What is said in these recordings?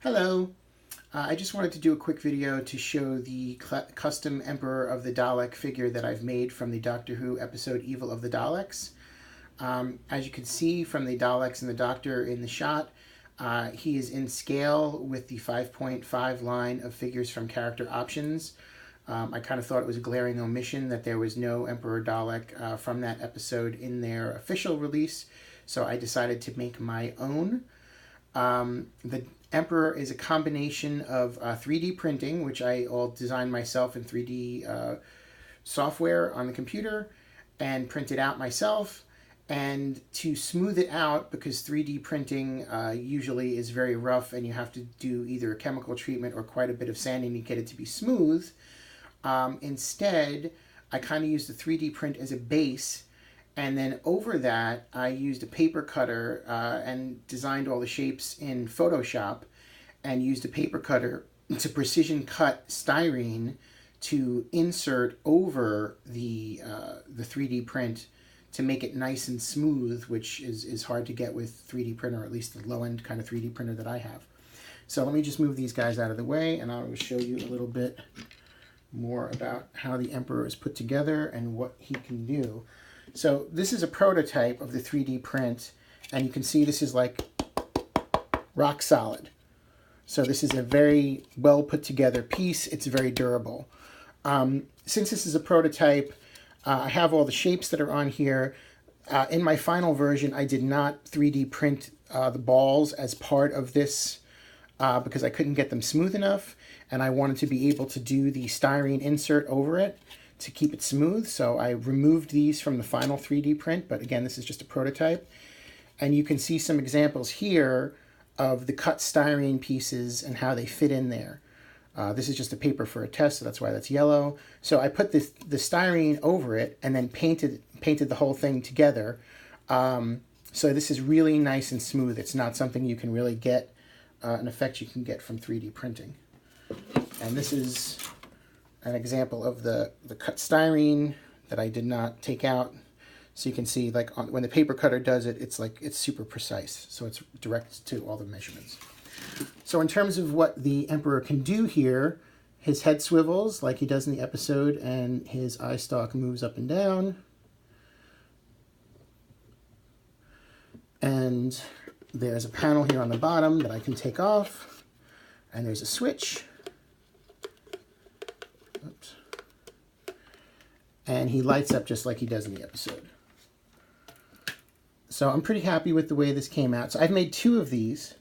Hello. I just wanted to do a quick video to show the custom Emperor of the Dalek figure that I've made from the Doctor Who episode Evil of the Daleks. As you can see from the Daleks and the Doctor in the shot, he is in scale with the 5.5 line of figures from character options. I kind of thought it was a glaring omission that there was no Emperor Dalek from that episode in their official release, so I decided to make my own. The Emperor is a combination of 3D printing, which I all designed myself in 3D software on the computer and printed out myself. And to smooth it out, because 3D printing usually is very rough and you have to do either a chemical treatment or quite a bit of sanding to get it to be smooth, instead I kind of used the 3D print as a base. And then over that, I used a paper cutter and designed all the shapes in Photoshop and used a paper cutter to precision cut styrene to insert over the 3D print to make it nice and smooth, which is hard to get with 3D printer, or at least the low-end kind of 3D printer that I have. So let me just move these guys out of the way, and I will show you a little bit more about how the Emperor is put together and what he can do. So this is a prototype of the 3D print, and you can see this is like rock solid. So this is a very well put together piece. It's very durable. Since this is a prototype, I have all the shapes that are on here. In my final version, I did not 3D print the balls as part of this because I couldn't get them smooth enough, and I wanted to be able to do the styrene insert over it to keep it smooth. So I removed these from the final 3D print, but again, this is just a prototype. And you can see some examples here of the cut styrene pieces and how they fit in there. This is just a paper for a test, so that's why that's yellow. So I put the styrene over it and then painted the whole thing together. So this is really nice and smooth. It's not something you can really get, an effect you can get from 3D printing. And this is an example of the cut styrene that I did not take out. So you can see, like, when the paper cutter does it, it's super precise. So it's direct to all the measurements. So in terms of what the Emperor can do here, his head swivels like he does in the episode, and his eye stalk moves up and down. And there's a panel here on the bottom that I can take off. And there's a switch. Oops. And he lights up just like he does in the episode. So I'm pretty happy with the way this came out. So I've made two of these.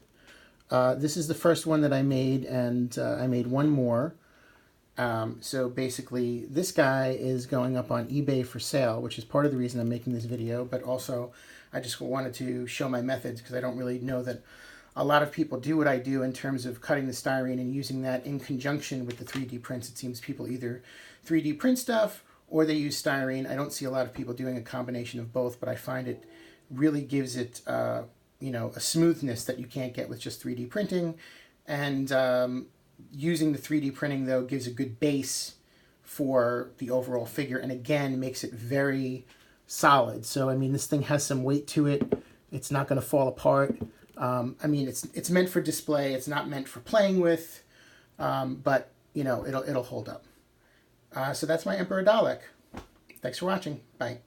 This is the first one that I made, and I made one more. So basically, this guy is going up on eBay for sale, which is part of the reason I'm making this video, but also I just wanted to show my methods because I don't really know that a lot of people do what I do in terms of cutting the styrene and using that in conjunction with the 3D prints. It seems people either 3D print stuff or they use styrene. I don't see a lot of people doing a combination of both, but I find it really gives it you know, a smoothness that you can't get with just 3D printing. And using the 3D printing, though, gives a good base for the overall figure, and again makes it very solid. So I mean, this thing has some weight to it. It's not going to fall apart. I mean, it's meant for display. It's not meant for playing with, but you know, it'll hold up. So that's my Emperor Dalek. Thanks for watching. Bye.